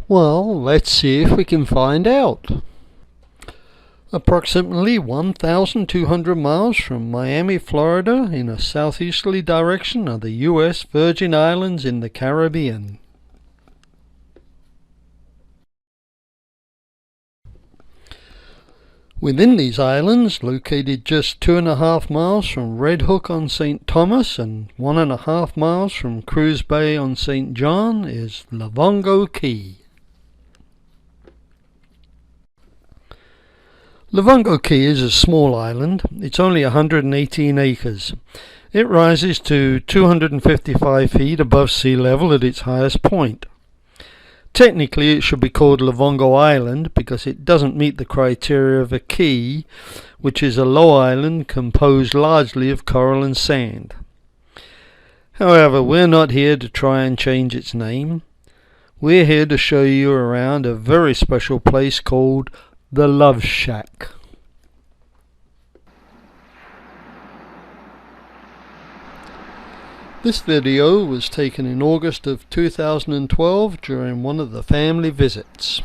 Well, let's see if we can find out. Approximately 1,200 miles from Miami, Florida, in a southeasterly direction are the U.S. Virgin Islands in the Caribbean. Within these islands, located just 2.5 miles from Red Hook on St. Thomas and 1.5 miles from Cruz Bay on St. John, is Lovango Key. Lovango Key is a small island. It's only 118 acres. It rises to 255 feet above sea level at its highest point. Technically, it should be called Lovango Island because it doesn't meet the criteria of a key, which is a low island composed largely of coral and sand. However, we're not here to try and change its name. We're here to show you around a very special place called the Love Shack. This video was taken in August of 2012 during one of the family visits.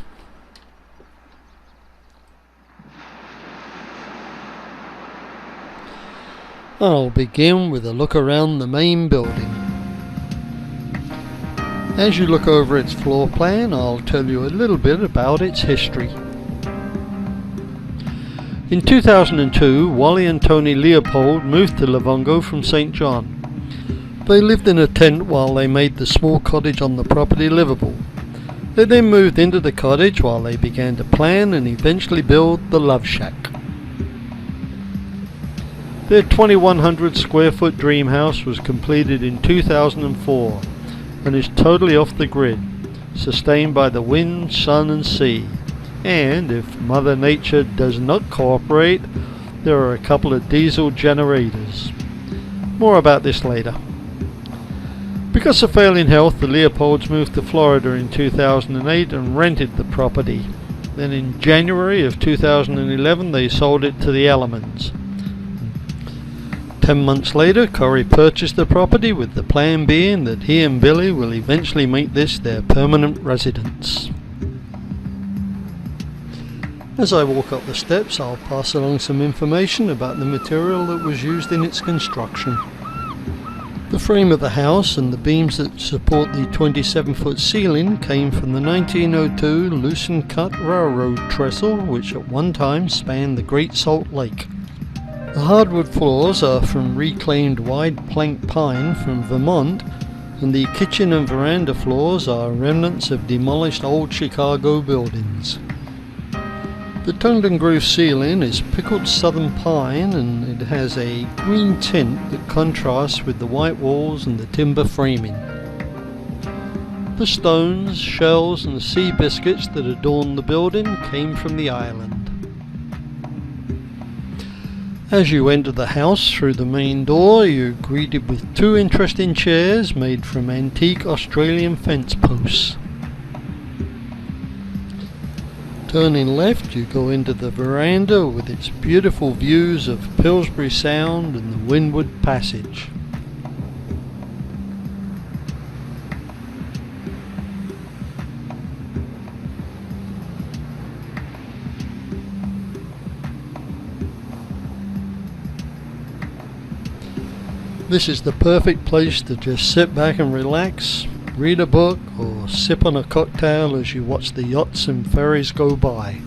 I'll begin with a look around the main building. As you look over its floor plan, I'll tell you a little bit about its history. In 2002, Wally and Tony Leopold moved to Lovango from St. John. They lived in a tent while they made the small cottage on the property livable. They then moved into the cottage while they began to plan and eventually build the Love Shack. Their 2,100 square foot dream house was completed in 2004 and is totally off the grid, sustained by the wind, sun and sea. And if Mother Nature does not cooperate, there are a couple of diesel generators. More about this later. Because of failing health, the Leopolds moved to Florida in 2008 and rented the property. Then in January of 2011 they sold it to the Ellermans. 10 months later, Corey purchased the property with the plan being that he and Billy will eventually make this their permanent residence. As I walk up the steps, I'll pass along some information about the material that was used in its construction. The frame of the house and the beams that support the 27-foot ceiling came from the 1902 loosened cut railroad trestle which at one time spanned the Great Salt Lake. The hardwood floors are from reclaimed wide plank pine from Vermont, and the kitchen and veranda floors are remnants of demolished old Chicago buildings. The toned and grooved ceiling is pickled southern pine and it has a green tint that contrasts with the white walls and the timber framing. The stones, shells and sea biscuits that adorn the building came from the island. As you enter the house through the main door, you're greeted with two interesting chairs made from antique Australian fence posts. Turning left, you go into the veranda with its beautiful views of Pillsbury Sound and the Windward Passage. This is the perfect place to just sit back and relax, read a book or sip on a cocktail as you watch the yachts and ferries go by.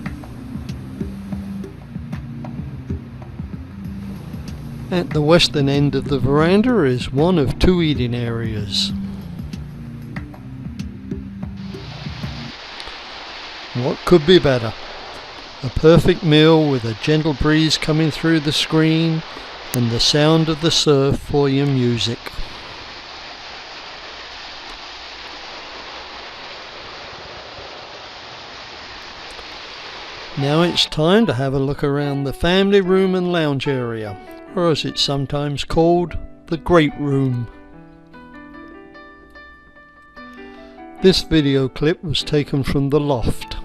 At the western end of the veranda is one of two eating areas. What could be better? A perfect meal with a gentle breeze coming through the screen and the sound of the surf for your music. Now it's time to have a look around the family room and lounge area, or as it's sometimes called, the Great Room. This video clip was taken from the loft.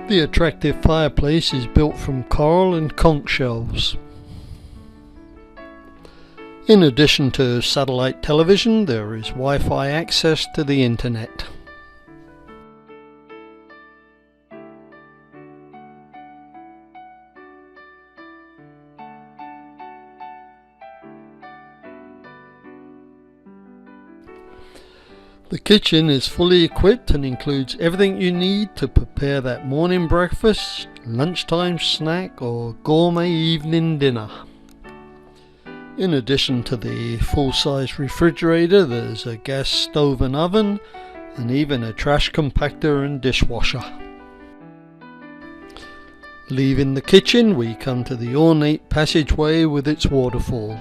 The attractive fireplace is built from coral and conch shells. In addition to satellite television, there is Wi-Fi access to the internet. The kitchen is fully equipped and includes everything you need to prepare that morning breakfast, lunchtime snack or gourmet evening dinner. In addition to the full-size refrigerator, there's a gas stove and oven, and even a trash compactor and dishwasher. Leaving the kitchen, we come to the ornate passageway with its waterfall.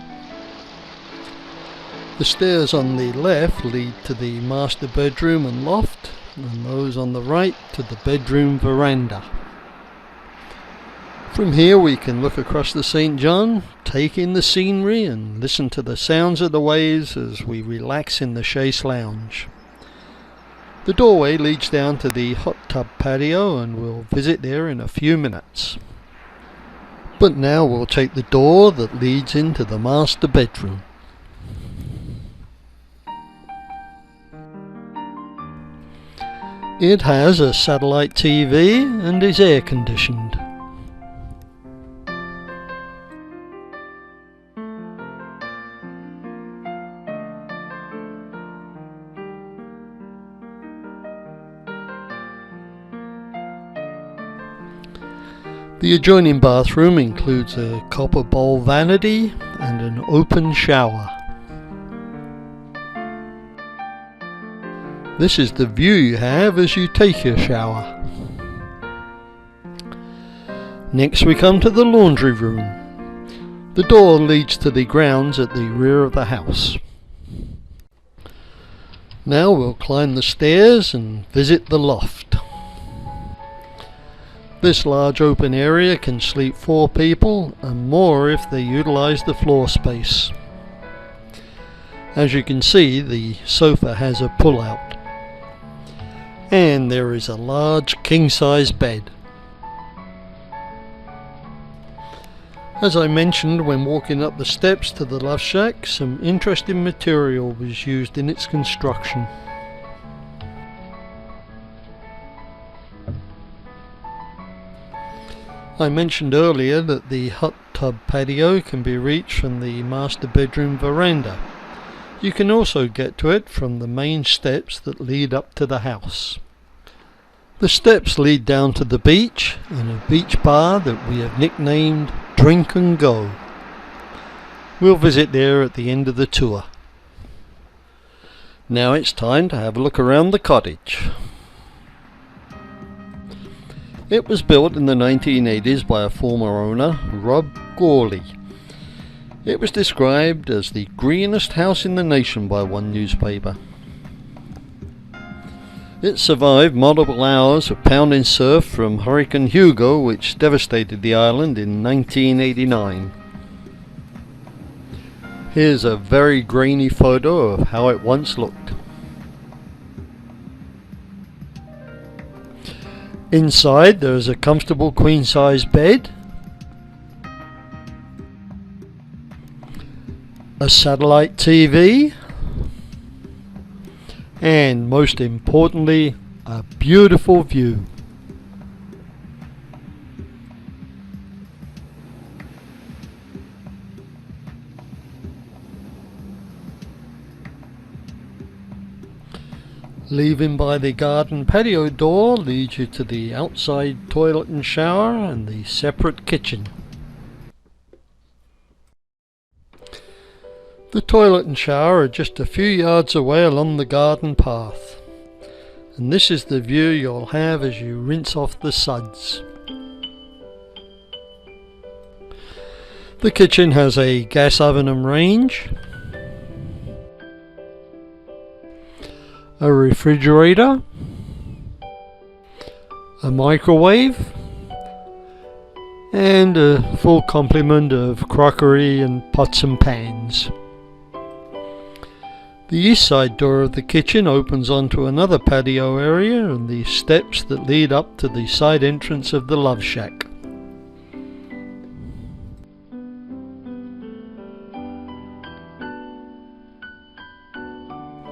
The stairs on the left lead to the master bedroom and loft, and those on the right to the bedroom veranda. From here we can look across the St. John, take in the scenery and listen to the sounds of the waves as we relax in the chaise lounge. The doorway leads down to the hot tub patio and we'll visit there in a few minutes. But now we'll take the door that leads into the master bedroom. It has a satellite TV and is air conditioned. The adjoining bathroom includes a copper bowl vanity and an open shower. This is the view you have as you take your shower. Next we come to the laundry room. The door leads to the grounds at the rear of the house. Now we'll climb the stairs and visit the loft. This large open area can sleep 4 people and more if they utilize the floor space. As you can see, the sofa has a pull-out. And there is a large king-size bed. As I mentioned when walking up the steps to the love shack, some interesting material was used in its construction. I mentioned earlier that the hot tub patio can be reached from the master bedroom veranda. You can also get to it from the main steps that lead up to the house. The steps lead down to the beach and a beach bar that we have nicknamed Drink and Go. We'll visit there at the end of the tour. Now it's time to have a look around the cottage. It was built in the 1980s by a former owner, Rob Gawley. It was described as the greenest house in the nation by one newspaper. It survived multiple hours of pounding surf from Hurricane Hugo, which devastated the island in 1989. Here's a very grainy photo of how it once looked. Inside there is a comfortable queen-size bed, a satellite TV, and most importantly, a beautiful view. Leaving by the garden patio door leads you to the outside toilet and shower and the separate kitchen. The toilet and shower are just a few yards away along the garden path, and this is the view you'll have as you rinse off the suds. The kitchen has a gas oven and range, a refrigerator, a microwave, and a full complement of crockery and pots and pans. The east side door of the kitchen opens onto another patio area and the steps that lead up to the side entrance of the love shack.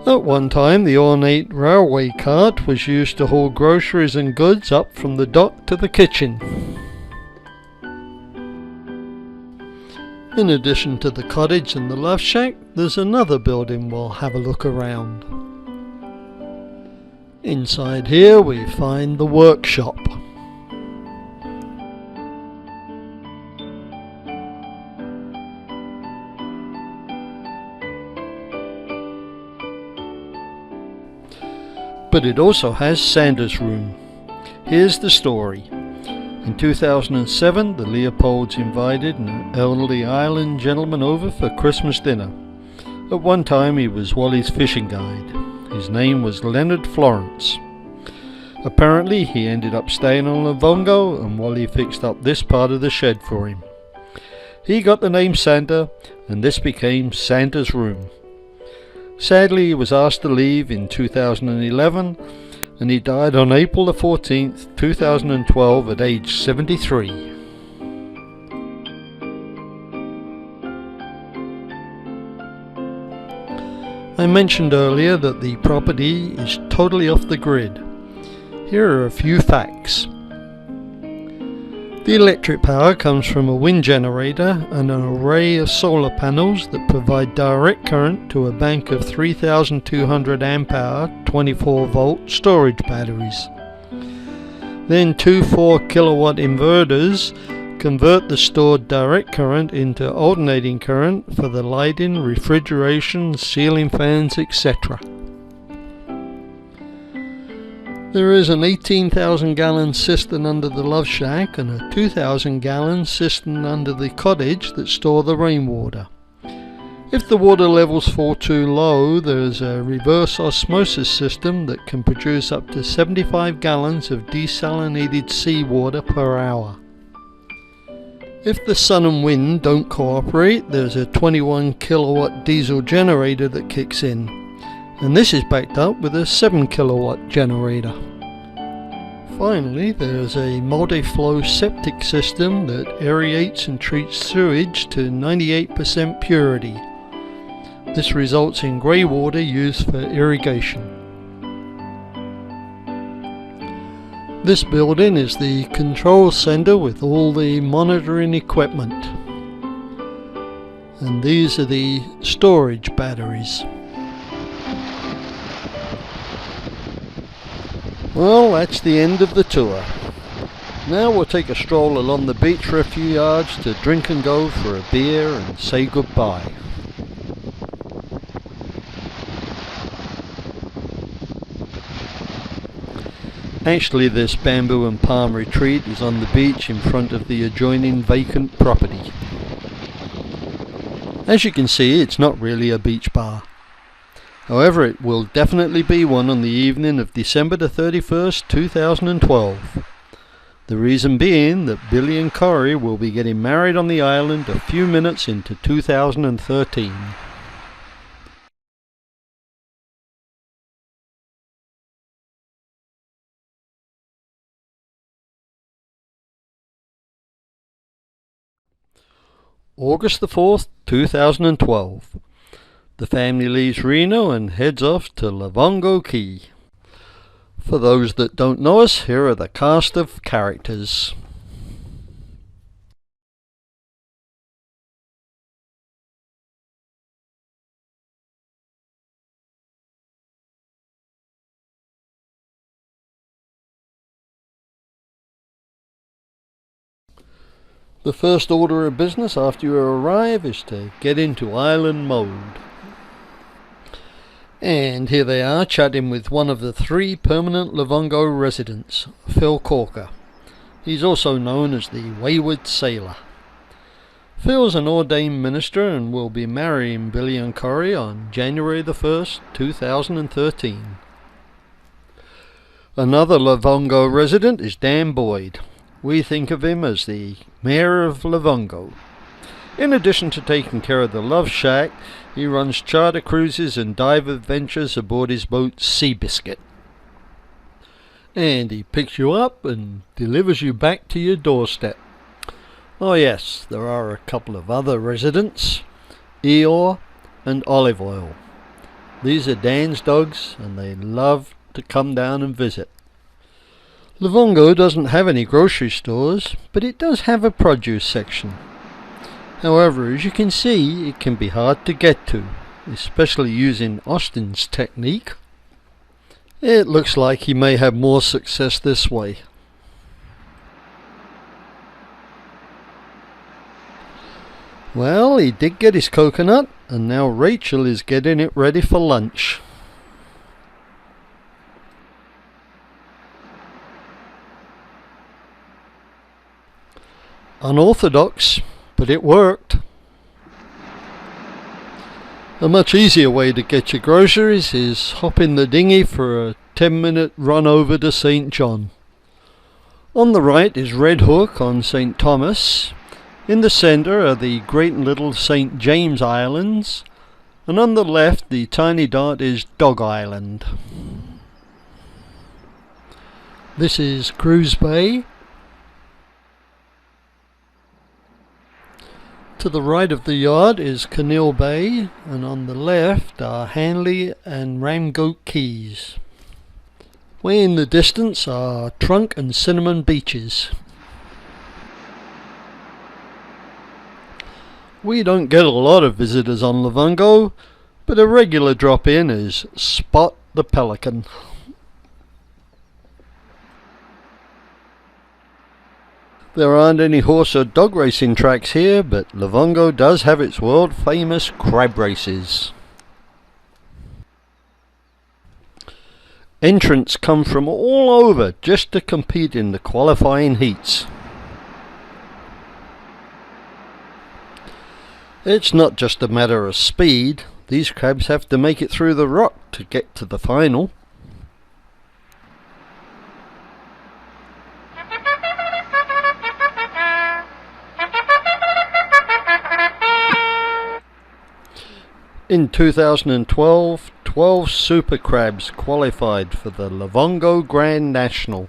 At one time, the ornate railway cart was used to haul groceries and goods up from the dock to the kitchen. In addition to the cottage and the love shack, there's another building we'll have a look around. Inside here we find the workshop. But it also has Santa's room. Here's the story. In 2007, the Leopolds invited an elderly island gentleman over for Christmas dinner. At one time he was Wally's fishing guide. His name was Leonard Florence. Apparently he ended up staying on Lovango and Wally fixed up this part of the shed for him. He got the name Santa and this became Santa's room. Sadly, he was asked to leave in 2011 and he died on April the 14th, 2012 at age 73. I mentioned earlier that the property is totally off the grid. Here are a few facts. The electric power comes from a wind generator and an array of solar panels that provide direct current to a bank of 3,200 amp hour 24 volt storage batteries. Then two 4 kilowatt inverters convert the stored direct current into alternating current for the lighting, refrigeration, ceiling fans, etc. There is an 18,000 gallon cistern under the love shack and a 2,000 gallon cistern under the cottage that store the rainwater. If the water levels fall too low, there is a reverse osmosis system that can produce up to 75 gallons of desalinated seawater per hour. If the sun and wind don't cooperate, there's a 21 kilowatt diesel generator that kicks in, and this is backed up with a 7 kilowatt generator. Finally, there's a multi-flow septic system that aerates and treats sewage to 98% purity. This results in grey water used for irrigation. This building is the control center with all the monitoring equipment. And these are the storage batteries. Well, that's the end of the tour. Now we'll take a stroll along the beach for a few yards to drink and go for a beer and say goodbye. Actually, this bamboo and palm retreat is on the beach in front of the adjoining vacant property. As you can see, it's not really a beach bar. However, it will definitely be one on the evening of December the 31st, 2012. The reason being that Billy and Corey will be getting married on the island a few minutes into 2013. August the 4th, 2012. The family leaves Reno and heads off to Lovango Key. For those that don't know us, here are the cast of characters. The first order of business after you arrive is to get into island mode. And here they are, chatting with one of the 3 permanent Lovango residents, Phil Corker. He's also known as the Wayward Sailor. Phil's an ordained minister and will be marrying Billy and Corey on January the 1st, 2013. Another Lovango resident is Dan Boyd. We think of him as the Mayor of Lovango. In addition to taking care of the Love Shack, he runs charter cruises and dive adventures aboard his boat Seabiscuit. And he picks you up and delivers you back to your doorstep. Oh yes, there are a couple of other residents, Eeyore and Olive Oil. These are Dan's dogs and they love to come down and visit. Lovango doesn't have any grocery stores, but it does have a produce section. However, as you can see, it can be hard to get to, especially using Austin's technique. It looks like he may have more success this way. Well, he did get his coconut, and now Rachel is getting it ready for lunch. Unorthodox, but it worked. A much easier way to get your groceries is hop in the dinghy for a 10-minute run over to St. John. On the right is Red Hook on St. Thomas. In the centre are the Great and Little St. James Islands, and on the left the tiny dot is Dog Island. This is Cruise Bay. To the right of the yard is Canil Bay, and on the left are Hanley and Ramgoat Keys. Way in the distance are Trunk and Cinnamon Beaches. We don't get a lot of visitors on Lovango, but a regular drop-in is Spot the Pelican. There aren't any horse or dog racing tracks here, but Lovango does have its world-famous crab races. Entrants come from all over just to compete in the qualifying heats. It's not just a matter of speed, these crabs have to make it through the rock to get to the final. In 2012, 12 super crabs qualified for the Lovango Grand National.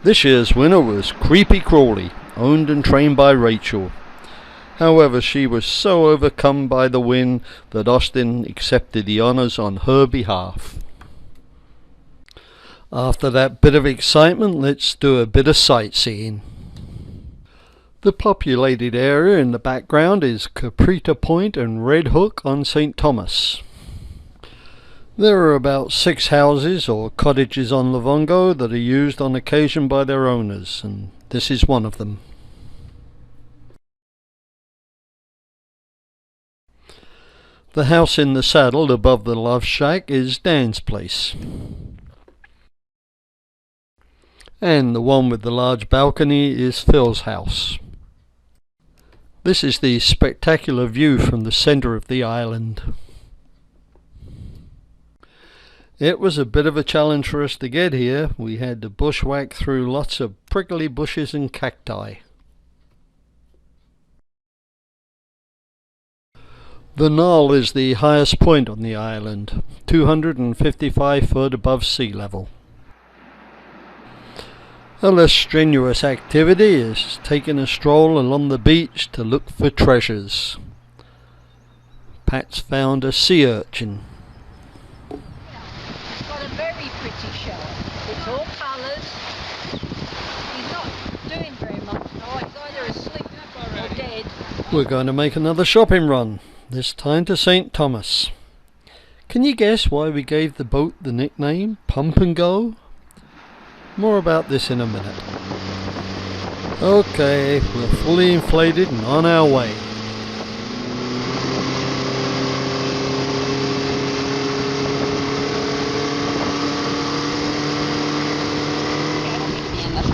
This year's winner was Creepy Crawly, owned and trained by Rachel. However, she was so overcome by the win that Austin accepted the honours on her behalf. After that bit of excitement, let's do a bit of sightseeing. The populated area in the background is Caprita Point and Red Hook on St. Thomas. There are about 6 houses or cottages on Lovango that are used on occasion by their owners, and this is one of them. The house in the saddle above the Love Shack is Dan's place. And the one with the large balcony is Phil's house. This is the spectacular view from the centre of the island. It was a bit of a challenge for us to get here. We had to bushwhack through lots of prickly bushes and cacti. The Knoll is the highest point on the island, 255 foot above sea level. A less strenuous activity is taking a stroll along the beach to look for treasures. Pat's found a sea urchin. It's got a very pretty shell. It's all colours. He's not doing very much now. He's either asleep or dead. We're going to make another shopping run, this time to St. Thomas. Can you guess why we gave the boat the nickname Pump and Go? More about this in a minute. Okay, we're fully inflated and on our way.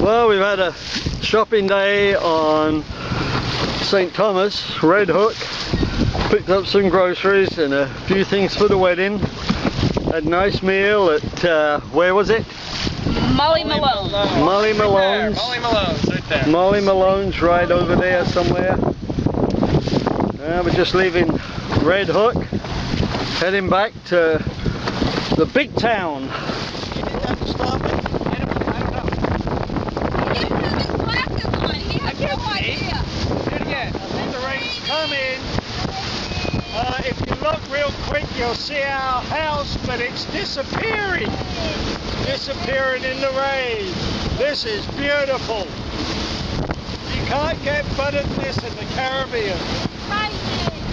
Well, we've had a shopping day on St. Thomas, Red Hook. Picked up some groceries and a few things for the wedding. Had a nice meal at, where was it? Molly Malone. Molly Malone's. Molly Malone's right there. Molly Malone's right over there somewhere. We're just leaving Red Hook, heading back to the big town. You didn't have to stop it? I don't know. He didn't have his glasses on. He has no idea. Do it again. The rain's coming. If you look real quick, you'll see our house, but it's disappearing. It's disappearing in the rain. This is beautiful. You can't get better than this in the Caribbean. Right.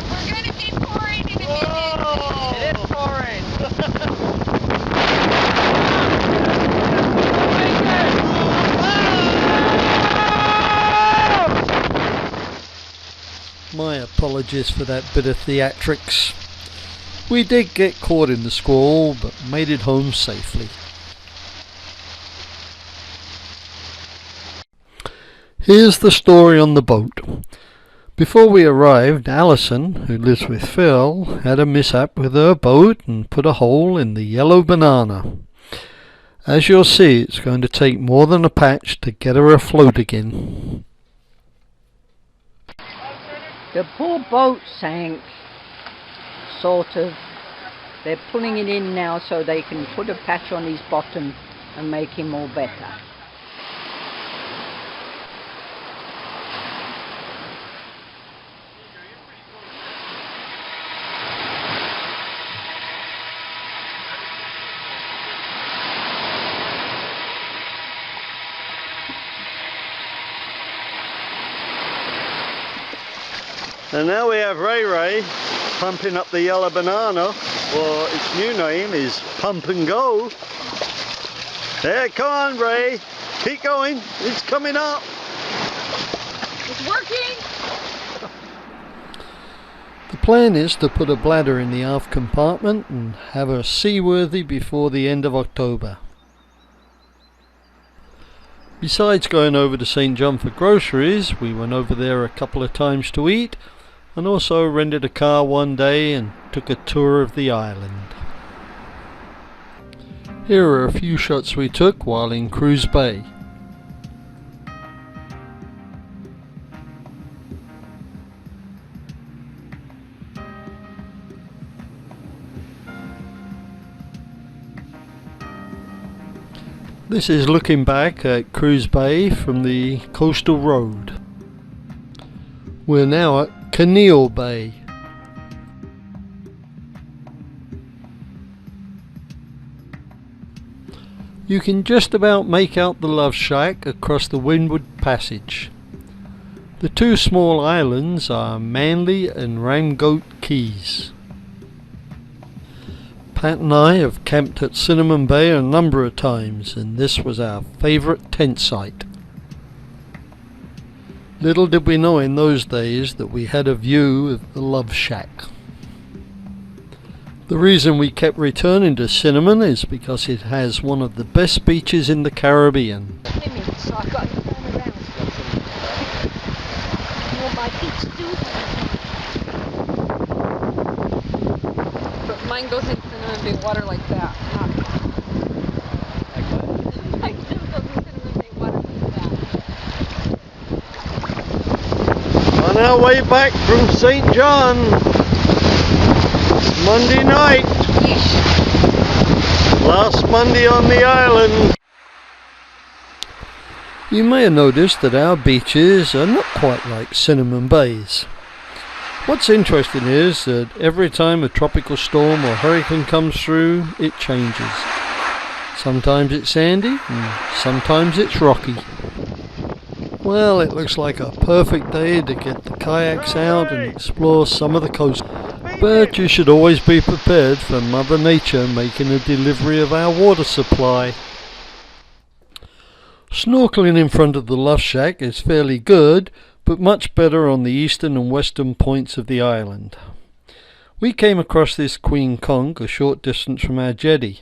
We're going to be pouring in a minute. Whoa! It is pouring. My apologies for that bit of theatrics. We did get caught in the squall, but made it home safely. Here's the story on the boat. Before we arrived, Alison, who lives with Phil, had a mishap with her boat and put a hole in the yellow banana. As you'll see, it's going to take more than a patch to get her afloat again. The poor boat sank, sort of. They're pulling it in now so they can put a patch on his bottom and make him all better. And now we have Ray Ray pumping up the yellow banana, or its new name is Pump and Go. There, come on Ray, keep going, it's coming up. It's working! The plan is to put a bladder in the aft compartment and have her seaworthy before the end of October. Besides going over to St. John for groceries, we went over there a couple of times to eat, and also rented a car one day and took a tour of the island. Here are a few shots we took while in Cruise Bay. This is looking back at Cruise Bay from the coastal road. We're now at Kinneil Bay. You can just about make out the Love Shack across the Windward Passage. The two small islands are Manly and Ramgoat Keys. Pat and I have camped at Cinnamon Bay a number of times, and this was our favourite tent site. Little did we know in those days that we had a view of the Love Shack. The reason we kept returning to Cinnamon is because it has one of the best beaches in the Caribbean. So I've got to turn around. You want my feet too? But mine goes in Cinnamon Bay water like that. Mine still goes in Cinnamon Bay water like that. On our way back from St. John, Monday night, last Monday on the island. You may have noticed that our beaches are not quite like Cinnamon Bay's. What's interesting is that every time a tropical storm or hurricane comes through, it changes. Sometimes it's sandy and sometimes it's rocky. Well, it looks like a perfect day to get the kayaks out and explore some of the coast. But you should always be prepared for Mother Nature making a delivery of our water supply. Snorkeling in front of the Love Shack is fairly good, but much better on the eastern and western points of the island. We came across this queen conch a short distance from our jetty.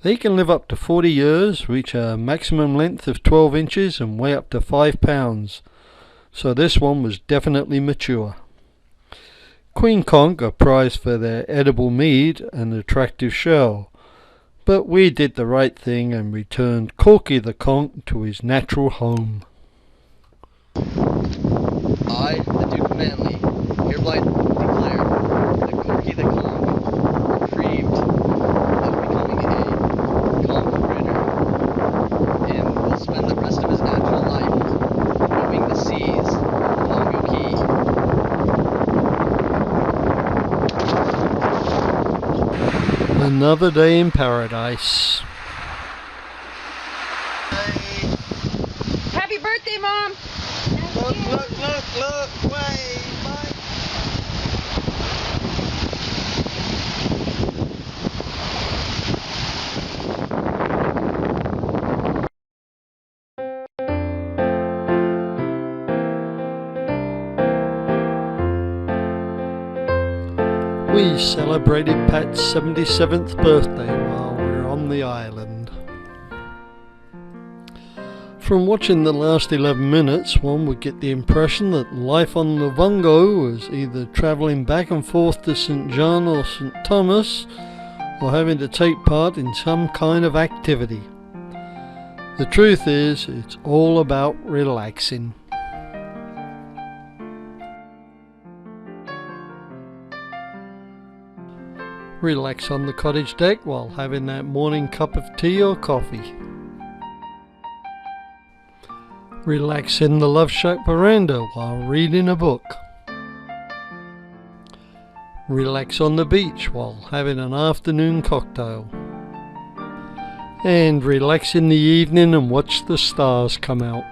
They can live up to 40 years, reach a maximum length of 12 inches and weigh up to 5 pounds, so this one was definitely mature. Queen conch are prized for their edible meat and attractive shell, But we did the right thing and returned Corky the Conch to his natural home. I, the Duke of Manly, hereby declare that Corky the Conch, reprieved of becoming a conch critter, and will spend the rest of his natural life roaming the seas of Lovango Key. Another day in paradise. Happy birthday, Mom! Look, way, bye. We celebrated Pat's 77th birthday while we were on the island. From watching the last 11 minutes, one would get the impression that life on Lovango was either travelling back and forth to St. John or St. Thomas, or having to take part in some kind of activity. The truth is, it's all about relaxing. Relax on the cottage deck while having that morning cup of tea or coffee. Relax in the Love Shack veranda while reading a book. Relax on the beach while having an afternoon cocktail. And relax in the evening and watch the stars come out.